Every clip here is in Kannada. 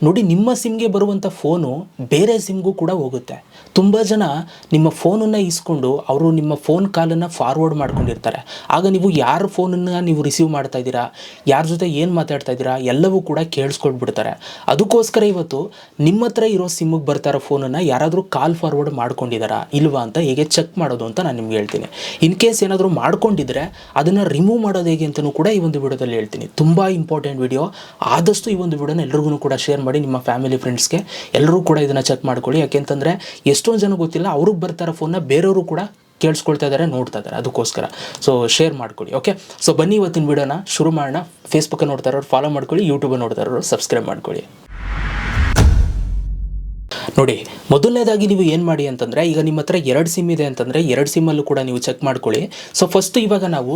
ನೋಡಿ, ನಿಮ್ಮ ಸಿಮ್ಗೆ ಬರುವಂಥ ಫೋನು ಬೇರೆ ಸಿಮ್ಗೂ ಕೂಡ ಹೋಗುತ್ತೆ. ತುಂಬ ಜನ ನಿಮ್ಮ ಫೋನನ್ನು ಇಸ್ಕೊಂಡು ಅವರು ನಿಮ್ಮ ಫೋನ್ ಕಾಲನ್ನು ಫಾರ್ವರ್ಡ್ ಮಾಡ್ಕೊಂಡಿರ್ತಾರೆ. ಆಗ ನೀವು ಯಾರ ಫೋನನ್ನು ನೀವು ರಿಸೀವ್ ಮಾಡ್ತಾ ಇದ್ದೀರಾ, ಯಾರ ಜೊತೆ ಏನು ಮಾತಾಡ್ತಾ ಇದ್ದೀರಾ ಎಲ್ಲವೂ ಕೂಡ ಕೇಳಿಸ್ಕೊಳ್ಬಿಡ್ತಾರೆ. ಅದಕ್ಕೋಸ್ಕರ ಇವತ್ತು ನಿಮ್ಮ ಹತ್ರ ಇರೋ ಸಿಮ್ಮಿಗೆ ಬರ್ತಾ ಇರೋ ಫೋನನ್ನು ಯಾರಾದರೂ ಕಾಲ್ ಫಾರ್ವರ್ಡ್ ಮಾಡ್ಕೊಂಡಿದ್ದಾರಾ ಇಲ್ವಾ ಅಂತ ಹೇಗೆ ಚೆಕ್ ಮಾಡೋದು ಅಂತ ನಾನು ನಿಮ್ಗೆ ಹೇಳ್ತೀನಿ. ಇನ್ ಕೇಸ್ ಏನಾದರೂ ಮಾಡ್ಕೊಂಡಿದ್ರೆ ಅದನ್ನು ರಿಮೂವ್ ಮಾಡೋದು ಹೇಗೆ ಅಂತಲೂ ಕೂಡ ಈ ಒಂದು ವಿಡಿಯೋದಲ್ಲಿ ಹೇಳ್ತೀನಿ. ತುಂಬ ಇಂಪಾರ್ಟೆಂಟ್ ವಿಡಿಯೋ. ಆದಷ್ಟು ಈ ಒಂದು ವಿಡಿಯೋನ ಎಲ್ರಿಗೂ ಕೂಡ ಶೇರ್ ಮಾಡಿ, ನಿಮ್ಮ ಫ್ಯಾಮಿಲಿ ಫ್ರೆಂಡ್ಸ್ಗೆ ಎಲ್ಲರೂ ಕೂಡ ಇದನ್ನು ಚೆಕ್ ಮಾಡ್ಕೊಳ್ಳಿ. ಯಾಕೆಂತಂದರೆ ಎಷ್ಟೊಂದು ಜನ ಗೊತ್ತಿಲ್ಲ, ಅವ್ರಿಗೆ ಬರ್ತಾರೋ ಫೋನ್ನ ಬೇರೆಯವರು ಕೂಡ ಕೇಳಿಸ್ಕೊಳ್ತಾ ಇದ್ದಾರೆ, ನೋಡ್ತಾ ಇದ್ದಾರೆ. ಅದಕ್ಕೋಸ್ಕರ ಸೊ ಶೇರ್ ಮಾಡ್ಕೊಳ್ಳಿ. ಓಕೆ, ಸೊ ಬನ್ನಿ ಇವತ್ತಿನ ವಿಡಿಯೋನ ಶುರು ಮಾಡೋಣ. ಫೇಸ್ಬುಕ್ ನೋಡ್ತಾ ಇರೋರು ಫಾಲೋ ಮಾಡ್ಕೊಳ್ಳಿ, ಯೂಟ್ಯೂಬ್ ನೋಡ್ತಾ ಇರೋರು ಸಬ್ಸ್ಕ್ರೈಬ್ ಮಾಡ್ಕೊಳ್ಳಿ. ನೋಡಿ, ಮೊದಲನೇದಾಗಿ ನೀವು ಏನು ಮಾಡಿ ಅಂತಂದರೆ, ಈಗ ನಿಮ್ಮ ಹತ್ರ 2 ಸಿಮ್ ಇದೆ ಅಂತಂದರೆ 2 ಸಿಮ್ಮಲ್ಲೂ ಕೂಡ ನೀವು ಚೆಕ್ ಮಾಡ್ಕೊಳ್ಳಿ. ಸೊ ಫಸ್ಟ್ ಇವಾಗ ನಾವು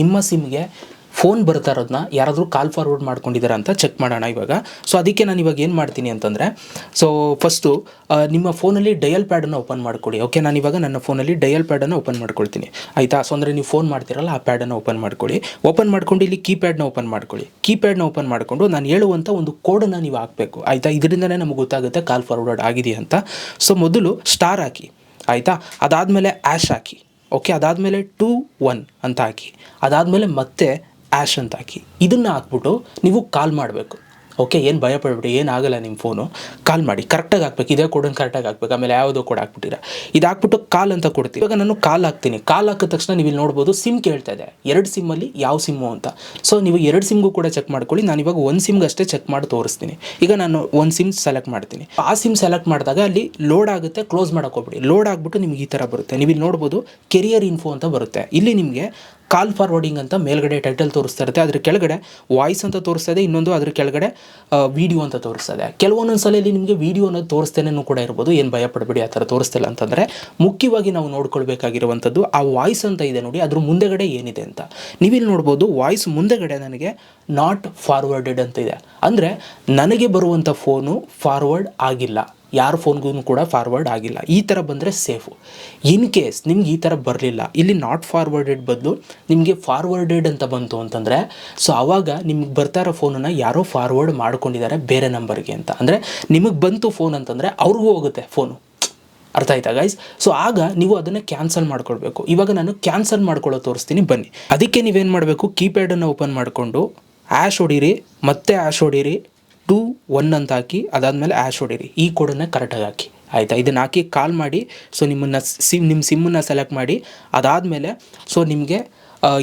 ನಿಮ್ಮ ಸಿಮ್ಗೆ ಫೋನ್ ಬರ್ತಾ ಇರೋದನ್ನ ಯಾರಾದರೂ ಕಾಲ್ ಫಾರ್ವರ್ಡ್ ಮಾಡ್ಕೊಂಡಿದ್ದಾರೆ ಅಂತ ಚೆಕ್ ಮಾಡೋಣ ಇವಾಗ. ಸೊ ಅದಕ್ಕೆ ನಾನು ಇವಾಗ ಏನು ಮಾಡ್ತೀನಿ ಅಂತಂದರೆ, ಸೊ ಫಸ್ಟು ನಿಮ್ಮ ಫೋನಲ್ಲಿ ಡಯಲ್ ಪ್ಯಾಡನ್ನು ಓಪನ್ ಮಾಡ್ಕೊಳ್ಳಿ. ಓಕೆ, ನಾನು ಇವಾಗ ನನ್ನ ಫೋನಲ್ಲಿ ಡಯಲ್ ಪ್ಯಾಡನ್ನು ಓಪನ್ ಮಾಡ್ಕೊಳ್ತೀನಿ, ಆಯಿತಾ. ಸೊ ಅಂದರೆ ನೀವು ಫೋನ್ ಮಾಡ್ತೀರಲ್ಲ, ಆ ಪ್ಯಾಡನ್ನು ಓಪನ್ ಮಾಡ್ಕೊಳ್ಳಿ. ಓಪನ್ ಮಾಡ್ಕೊಂಡು ಇಲ್ಲಿ ಕೀಪ್ಯಾಡ್ನ ಓಪನ್ ಮಾಡ್ಕೊಳ್ಳಿ. ಕೀಪ್ಯಾಡ್ನ ಓಪನ್ ಮಾಡಿಕೊಂಡು ನಾನು ಹೇಳುವಂಥ ಒಂದು ಕೋಡನ್ನು ನೀವು ಹಾಕಬೇಕು, ಆಯಿತಾ. ಇದರಿಂದನೇ ನಮಗೆ ಗೊತ್ತಾಗುತ್ತೆ ಕಾಲ್ ಫಾರ್ವರ್ಡ್ ಆಗಿದೆ ಅಂತ. ಸೊ ಮೊದಲು ಸ್ಟಾರ್ ಹಾಕಿ, ಆಯಿತಾ. ಅದಾದಮೇಲೆ ಆ್ಯಶ್ ಹಾಕಿ. ಓಕೆ, ಅದಾದಮೇಲೆ 21 ಅಂತ ಹಾಕಿ. ಅದಾದಮೇಲೆ ಮತ್ತೆ ಆ್ಯಶ್ ಅಂತ ಹಾಕಿ. ಇದನ್ನು ಹಾಕ್ಬಿಟ್ಟು ನೀವು ಕಾಲ್ ಮಾಡಬೇಕು. ಓಕೆ, ಏನು ಭಯಪಡ್ಬಿಡಿ, ಏನಾಗಲ್ಲ. ನಿಮ್ಮ ಫೋನು ಕಾಲ್ ಮಾಡಿ, ಕರೆಕ್ಟಾಗಿ ಹಾಕ್ಬೇಕು. ಇದೇ ಕೋಡನ್ನು ಕರೆಕ್ಟಾಗಿ ಹಾಕ್ಬೇಕು. ಆಮೇಲೆ ಯಾವುದೋ ಕೋಡ್ ಹಾಕ್ಬಿಟ್ಟಿರ, ಇದು ಹಾಕ್ಬಿಟ್ಟು ಕಾಲ್ ಅಂತ ಕೊಡ್ತೀವಿ. ಇವಾಗ ನಾನು ಕಾಲ್ ಹಾಕ್ತೀನಿ. ಕಾಲ್ ಹಾಕಿದ ತಕ್ಷಣ ನೀವು ಇಲ್ಲಿ ನೋಡ್ಬೋದು ಸಿಮ್ ಕೇಳ್ತಾ ಇದೆ. 2 ಸಿಮ್ಮಲ್ಲಿ ಯಾವ ಸಿಮ್ಮು ಅಂತ. ಸೊ ನೀವು 2 ಸಿಮ್ಗೂ ಕೂಡ ಚೆಕ್ ಮಾಡ್ಕೊಳ್ಳಿ. ನಾನು ಇವಾಗ 1 ಸಿಮ್ಗೆ ಅಷ್ಟೇ ಚೆಕ್ ಮಾಡಿ ತೋರಿಸ್ತೀನಿ. ಈಗ ನಾನು 1 ಸಿಮ್ ಸೆಲೆಕ್ಟ್ ಮಾಡ್ತೀನಿ. ಆ ಸಿಮ್ ಸೆಲೆಕ್ಟ್ ಮಾಡಿದಾಗ ಅಲ್ಲಿ ಲೋಡ್ ಆಗುತ್ತೆ, ಕ್ಲೋಸ್ ಮಾಡೋಕ್ಕೋಗ್ಬಿಡಿ. ಲೋಡ್ ಆಗಿಬಿಟ್ಟು ನಿಮ್ಗೆ ಈ ಥರ ಬರುತ್ತೆ. ನೀವು ಇಲ್ಲಿ ನೋಡ್ಬೋದು ಕೆರಿಯರ್ ಇನ್ಫೋ ಅಂತ ಬರುತ್ತೆ. ಇಲ್ಲಿ ನಿಮಗೆ ಕಾಲ್ ಫಾರ್ವರ್ಡಿಂಗ್ ಅಂತ ಮೇಲ್ಗಡೆ ಟೈಟಲ್ ತೋರಿಸ್ತಾ ಇರುತ್ತೆ. ಅದ್ರ ಕೆಳಗಡೆ ವಾಯ್ಸ್ ಅಂತ ತೋರಿಸ್ತಾ ಇದೆ, ಇನ್ನೊಂದು ಅದ್ರ ಕೆಳಗಡೆ ವಿಡಿಯೋ ಅಂತ ತೋರಿಸ್ತಾ ಇದೆ. ಕೆಲವೊಂದೊಂದು ಸಲ ಇಲ್ಲಿ ನಿಮಗೆ ವಿಡಿಯೋ ಅನ್ನೋದು ತೋರಿಸ್ತೇನೆ ಕೂಡ ಇರ್ಬೋದು, ಏನು ಭಯಪಡಬೇಡಿ. ಆ ಥರ ತೋರಿಸ್ತಿಲ್ಲ ಅಂತಂದರೆ ಮುಖ್ಯವಾಗಿ ನಾವು ನೋಡ್ಕೊಳ್ಬೇಕಾಗಿರುವಂಥದ್ದು ಆ ವಾಯ್ಸ್ ಅಂತ ಇದೆ ನೋಡಿ, ಅದ್ರ ಮುಂದೆಗಡೆ ಏನಿದೆ ಅಂತ. ನೀವಿಲ್ಲಿ ನೋಡ್ಬೋದು ವಾಯ್ಸ್ ಮುಂದೆಗಡೆ ನನಗೆ ನಾಟ್ ಫಾರ್ವರ್ಡೆಡ್ ಅಂತ ಇದೆ. ಅಂದರೆ ನನಗೆ ಬರುವಂಥ ಫೋನು ಫಾರ್ವರ್ಡ್ ಆಗಿಲ್ಲ, ಯಾರ ಫೋನ್ಗೂ ಕೂಡ ಫಾರ್ವರ್ಡ್ ಆಗಿಲ್ಲ. ಈ ಥರ ಬಂದರೆ ಸೇಫು. ಇನ್ ಕೇಸ್ ನಿಮ್ಗೆ ಈ ಥರ ಬರಲಿಲ್ಲ, ಇಲ್ಲಿ ನಾಟ್ ಫಾರ್ವರ್ಡೆಡ್ ಬದಲು ನಿಮಗೆ ಫಾರ್ವರ್ಡೆಡ್ ಅಂತ ಬಂತು ಅಂತಂದರೆ, ಸೊ ಆವಾಗ ನಿಮ್ಗೆ ಬರ್ತಾ ಇರೋ ಫೋನನ್ನು ಯಾರೋ ಫಾರ್ವರ್ಡ್ ಮಾಡ್ಕೊಂಡಿದ್ದಾರೆ ಬೇರೆ ನಂಬರ್ಗೆ ಅಂತ. ಅಂದರೆ ನಿಮಗೆ ಬಂತು ಫೋನ್ ಅಂತಂದರೆ ಅವ್ರಿಗೂ ಹೋಗುತ್ತೆ ಫೋನು. ಅರ್ಥ ಆಯ್ತಾ ಗೈಸ್? ಸೊ ಆಗ ನೀವು ಅದನ್ನು ಕ್ಯಾನ್ಸಲ್ ಮಾಡ್ಕೊಳ್ಬೇಕು. ಇವಾಗ ನಾನು ಕ್ಯಾನ್ಸಲ್ ಮಾಡ್ಕೊಳ್ಳೋ ತೋರಿಸ್ತೀನಿ, ಬನ್ನಿ. ಅದಕ್ಕೆ ನೀವೇನು ಮಾಡಬೇಕು, ಕೀಪ್ಯಾಡನ್ನು ಓಪನ್ ಮಾಡಿಕೊಂಡು ಆ್ಯಶ್ ಹೊಡೀರಿ, ಮತ್ತೆ ಆ್ಯಶ್ ಹೊಡೀರಿ, 21 ಅಂತ ಹಾಕಿ. ಅದಾದಮೇಲೆ ಆ್ಯಶ್ ಹೊಡೀರಿ, ಈ ಕೋಡನ್ನು ಕರೆಕ್ಟಾಗಿ ಹಾಕಿ, ಆಯಿತಾ. ಇದನ್ನು ಹಾಕಿ ಕಾಲ್ ಮಾಡಿ. ಸೊ ನಿಮ್ಮ ಸಿಮ್ಮನ್ನು ಸೆಲೆಕ್ಟ್ ಮಾಡಿ. ಅದಾದಮೇಲೆ ಸೊ ನಿಮಗೆ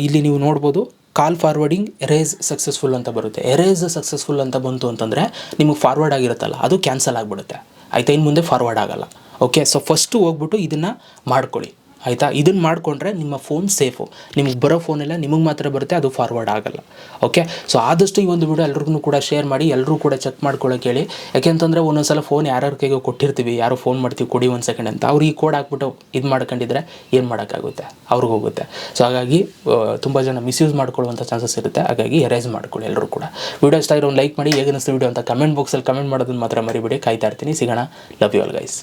ಇಲ್ಲಿ ನೀವು ನೋಡ್ಬೋದು ಕಾಲ್ ಫಾರ್ವರ್ಡಿಂಗ್ ಎರೇಸ್ ಸಕ್ಸಸ್ಫುಲ್ ಅಂತ ಬರುತ್ತೆ. ಎರೇಸ್ ಸಕ್ಸಸ್ಫುಲ್ ಅಂತ ಬಂತು ಅಂತಂದರೆ ನಿಮಗೆ ಫಾರ್ವರ್ಡ್ ಆಗಿರುತ್ತಲ್ಲ, ಅದು ಕ್ಯಾನ್ಸಲ್ ಆಗಿಬಿಡುತ್ತೆ, ಆಯಿತಾ. ಇನ್ನು ಮುಂದೆ ಫಾರ್ವರ್ಡ್ ಆಗೋಲ್ಲ. ಓಕೆ, ಸೊ ಫಸ್ಟು ಹೋಗ್ಬಿಟ್ಟು ಇದನ್ನು ಮಾಡ್ಕೊಳ್ಳಿ, ಆಯಿತಾ. ಇದನ್ನು ಮಾಡಿಕೊಂಡ್ರೆ ನಿಮ್ಮ ಫೋನ್ ಸೇಫು. ನಿಮಗೆ ಬರೋ ಫೋನೆಲ್ಲ ನಿಮಗೆ ಮಾತ್ರ ಬರುತ್ತೆ, ಅದು ಫಾರ್ವರ್ಡ್ ಆಗೋಲ್ಲ. ಓಕೆ, ಸೊ ಆದಷ್ಟು ಈ ಒಂದು ವಿಡಿಯೋ ಎಲ್ರಿಗೂ ಕೂಡ ಶೇರ್ ಮಾಡಿ, ಎಲ್ಲರೂ ಕೂಡ ಚೆಕ್ ಮಾಡ್ಕೊಳ್ಳೋಕೆ ಹೇಳಿ. ಯಾಕೆಂತಂದರೆ ಒಂದೊಂದು ಫೋನ್ ಯಾರ್ಯಾರ ಕೈಗೆ ಕೊಟ್ಟಿರ್ತೀವಿ, ಯಾರೋ ಫೋನ್ ಮಾಡ್ತೀವಿ ಕೊಡಿ 1 ಸೆಕೆಂಡ್ ಅಂತ, ಅವ್ರಿಗೆ ಈ ಕೋಡ್ ಹಾಕ್ಬಿಟ್ಟು ಇದು ಮಾಡ್ಕೊಂಡಿದ್ರೆ ಏನು ಮಾಡೋಕ್ಕಾಗುತ್ತೆ, ಅವ್ರಿಗೆ ಹೋಗುತ್ತೆ. ಸೊ ಹಾಗಾಗಿ ತುಂಬ ಜನ ಮಿಸ್ಯೂಸ್ ಮಾಡ್ಕೊಳ್ಳುವಂಥ ಚಾನ್ಸಸ್ ಇರುತ್ತೆ. ಹಾಗಾಗಿ ಎರೇಸ್ ಮಾಡ್ಕೊಳ್ಳಿ ಎಲ್ಲರೂ ಕೂಡ. ವಿಡಿಯೋ ಇಷ್ಟ ಆಗಿರೋ ಒಂದು ಲೈಕ್ ಮಾಡಿ, ಹೇಗೆ ಅನಿಸ್ತು ವಿಡಿಯೋ ಅಂತ ಕಮೆಂಟ್ ಬಾಕ್ಸಲ್ಲಿ ಕಮೆಂಟ್ ಮಾಡೋದನ್ನು ಮಾತ್ರ ಮರಿಬೇಡಿ. ಕಾಯ್ತಾ ಇರ್ತೀನಿ. ಸಿಗೋಣ. Love you all guys.